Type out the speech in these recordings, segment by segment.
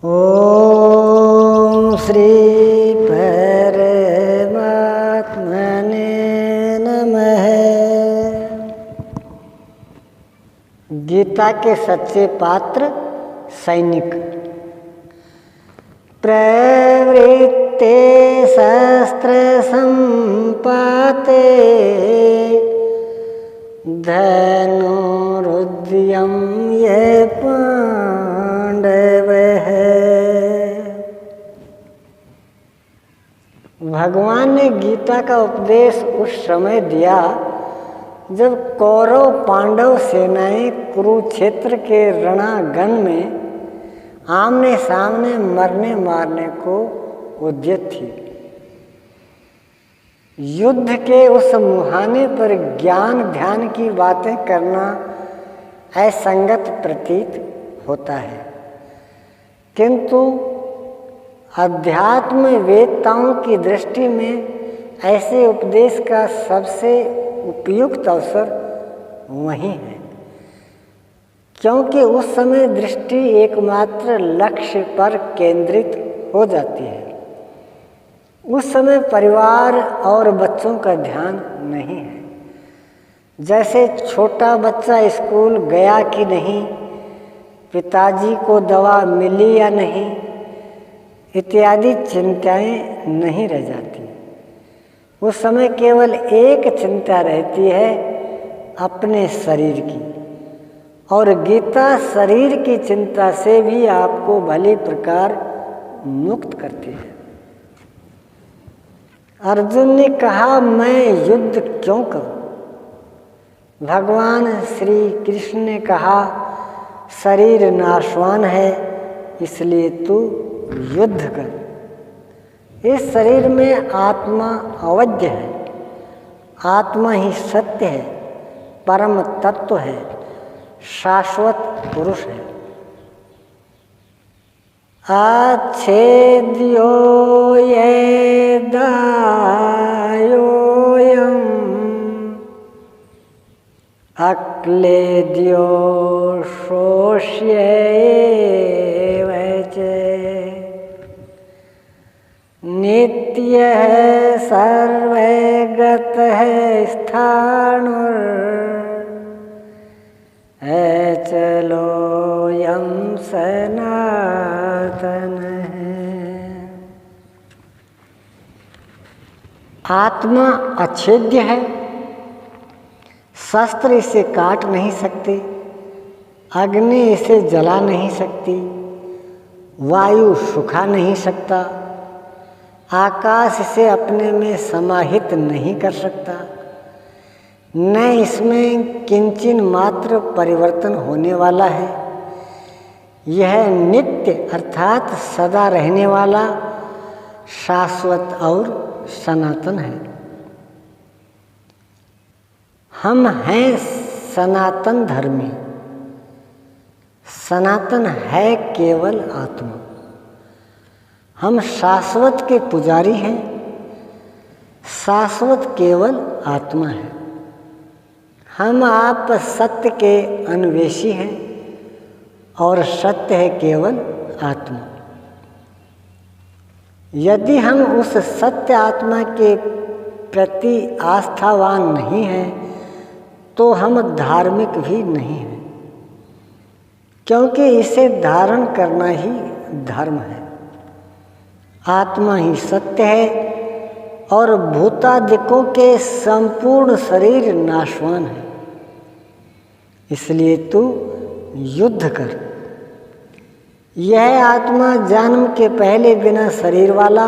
ओम श्री परमात्मने नमः। गीता के सच्चे पात्र सैनिक। प्रवृत्ते शस्त्र संपाते धनुरुद्यम ये पांडव है। भगवान ने गीता का उपदेश उस समय दिया जब कौरव पांडव सेनाएं कुरुक्षेत्र के रणांगण में आमने सामने मरने मारने को उद्यत थी। युद्ध के उस मुहाने पर ज्ञान ध्यान की बातें करना असंगत प्रतीत होता है, किंतु अध्यात्म वेत्ताओं की दृष्टि में ऐसे उपदेश का सबसे उपयुक्त अवसर वही है, क्योंकि उस समय दृष्टि एकमात्र लक्ष्य पर केंद्रित हो जाती है। उस समय परिवार और बच्चों का ध्यान नहीं है। जैसे छोटा बच्चा स्कूल गया कि नहीं, पिताजी को दवा मिली या नहीं, इत्यादि चिंताएं नहीं रह जाती। उस समय केवल एक चिंता रहती है, अपने शरीर की। और गीता शरीर की चिंता से भी आपको भली प्रकार मुक्त करती है। अर्जुन ने कहा, मैं युद्ध क्यों करूं? भगवान श्री कृष्ण ने कहा, शरीर नाशवान है, इसलिए तू युद्ध कर। इस शरीर में आत्मा अवध्य है। आत्मा ही सत्य है, परम तत्व है, शाश्वत पुरुष है। अच्छेद्यो ये दायोयम अक्लेद्यो शोष्येव च नित्य है सर्वगत है स्थाणुर है चलो यम सनातन है। आत्मा अछेद्य है। शस्त्र इसे काट नहीं सकते, अग्नि इसे जला नहीं सकती, वायु सुखा नहीं सकता, आकाश इसे अपने में समाहित नहीं कर सकता, न इसमें किंचिन मात्र परिवर्तन होने वाला है। यह नित्य अर्थात सदा रहने वाला, शाश्वत और सनातन है। हम हैं सनातन धर्मी। सनातन है केवल आत्मा। हम शाश्वत के पुजारी हैं। शाश्वत केवल आत्मा है। हम आप सत्य के अन्वेषी हैं और सत्य है केवल आत्मा। यदि हम उस सत्य आत्मा के प्रति आस्थावान नहीं हैं तो हम धार्मिक भी नहीं हैं, क्योंकि इसे धारण करना ही धर्म है। आत्मा ही सत्य है और भूतादिकों के संपूर्ण शरीर नाशवान है। इसलिए तू युद्ध कर। यह आत्मा जन्म के पहले बिना शरीर वाला,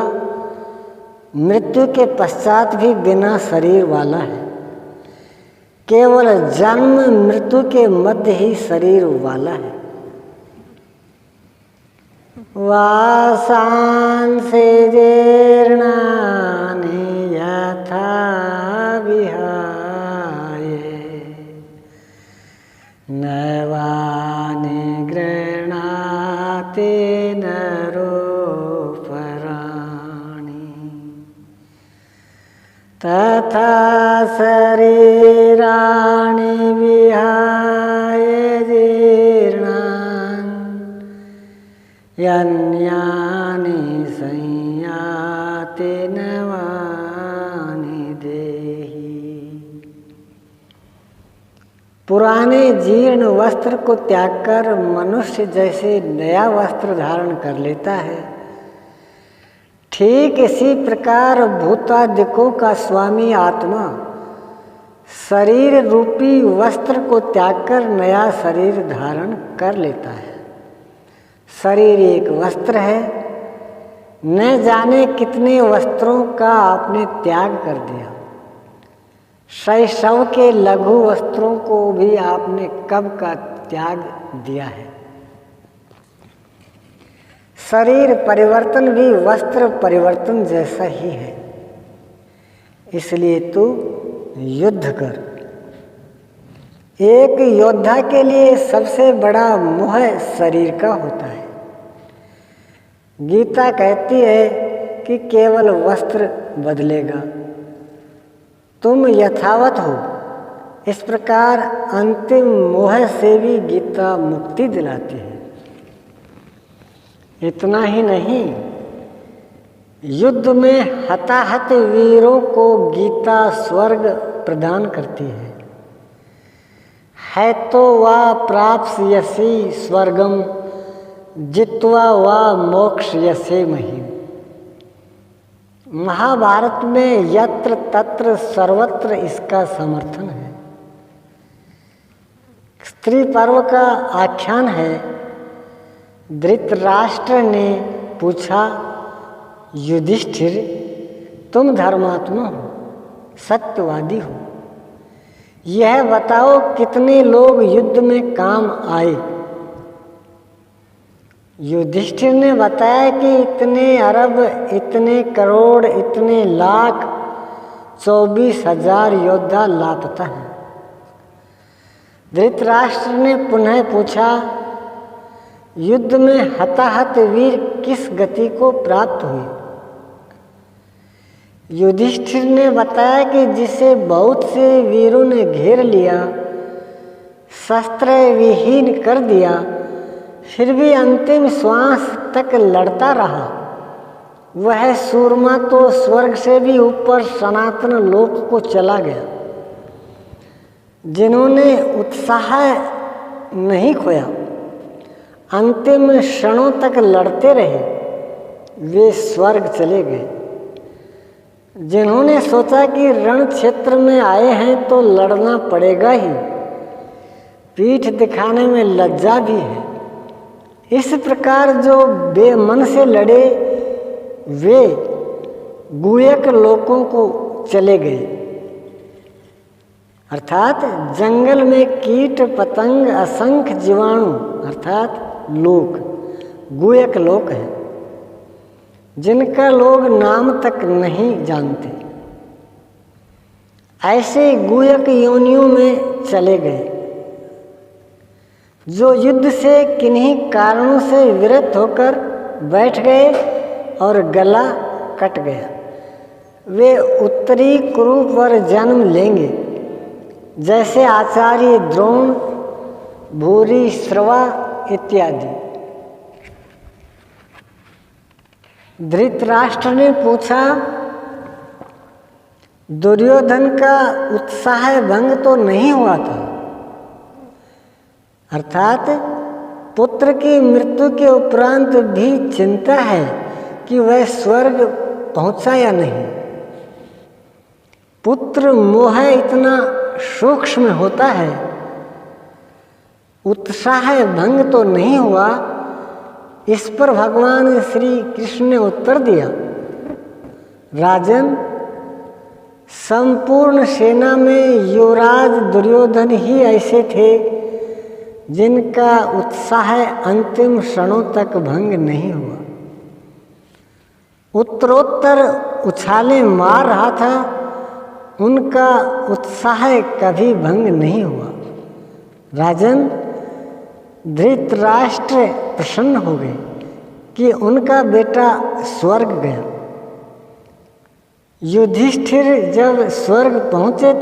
मृत्यु के पश्चात भी बिना शरीर वाला है। केवल जन्म मृत्यु के मध्य ही शरीर वाला है। वासांसे जीर्णानि यथा विहाय नवानि गृह्णाति नरोपराणि तथा शरीराणि विहाय जीर्णानि यन्यानि संयाते नवानि देहि। पुराने जीर्ण वस्त्र को त्याग कर मनुष्य जैसे नया वस्त्र धारण कर लेता है, ठीक इसी प्रकार भूतादिकों का स्वामी आत्मा शरीर रूपी वस्त्र को त्याग कर नया शरीर धारण कर लेता है। शरीर एक वस्त्र है, न जाने कितने वस्त्रों का आपने त्याग कर दिया। शैशव के लघु वस्त्रों को भी आपने कब का त्याग दिया है। शरीर परिवर्तन भी वस्त्र परिवर्तन जैसा ही है, इसलिए तू युद्ध कर। एक योद्धा के लिए सबसे बड़ा मोह शरीर का होता है। गीता कहती है कि केवल वस्त्र बदलेगा, तुम यथावत हो। इस प्रकार अंतिम मोह से भी गीता मुक्ति दिलाती है। इतना ही नहीं, युद्ध में हताहत वीरों को गीता स्वर्ग प्रदान करती है तो वा प्राप्स्यसि स्वर्गम जित्वा वा मोक्ष्यसे महीम। महाभारत में यत्र तत्र सर्वत्र इसका समर्थन है। स्त्री पर्व का आख्यान है। धृतराष्ट्र ने पूछा, युधिष्ठिर तुम धर्मात्मा हो, सत्यवादी हो, यह बताओ कितने लोग युद्ध में काम आए। युधिष्ठिर ने बताया कि इतने अरब, इतने करोड़, इतने लाख, 24,000 योद्धा लापता हैं। धृतराष्ट्र ने पुनः पूछा, युद्ध में हताहत वीर किस गति को प्राप्त हुए। युधिष्ठिर ने बताया कि जिसे बहुत से वीरों ने घेर लिया, शस्त्र विहीन कर दिया, फिर भी अंतिम श्वास तक लड़ता रहा, वह सूरमा तो स्वर्ग से भी ऊपर सनातन लोक को चला गया। जिन्होंने उत्साह नहीं खोया, अंतिम क्षणों तक लड़ते रहे, वे स्वर्ग चले गए। जिन्होंने सोचा कि रण क्षेत्र में आए हैं तो लड़ना पड़ेगा ही, पीठ दिखाने में लज्जा भी है, इस प्रकार जो बेमन से लड़े वे गुयक लोकों को चले गए। अर्थात जंगल में कीट पतंग असंख्य जीवाणु अर्थात लोक, गुयक लोक है, जिनका लोग नाम तक नहीं जानते। ऐसे गुयक योनियों में चले गए जो युद्ध से किन्हीं कारणों से विरत होकर बैठ गए और गला कट गया। वे उत्तरी कुरु पर जन्म लेंगे, जैसे आचार्य द्रोण, भूरिश्रवा इत्यादि। धृतराष्ट्र ने पूछा, दुर्योधन का उत्साह भंग तो नहीं हुआ था। अर्थात पुत्र की मृत्यु के उपरांत भी चिंता है कि वह स्वर्ग पहुंचा या नहीं। पुत्र मोह इतना सूक्ष्म होता है, उत्साह भंग तो नहीं हुआ। इस पर भगवान श्री कृष्ण ने उत्तर दिया, राजन, संपूर्ण सेना में युवराज दुर्योधन ही ऐसे थे जिनका उत्साह अंतिम क्षणों तक भंग नहीं हुआ। उत्तरोत्तर उछाले मार रहा था, उनका उत्साह कभी भंग नहीं हुआ। राजन, धृतराष्ट्र प्रसन्न हो गए कि उनका बेटा स्वर्ग गया। युधिष्ठिर जब स्वर्ग पहुँचे तो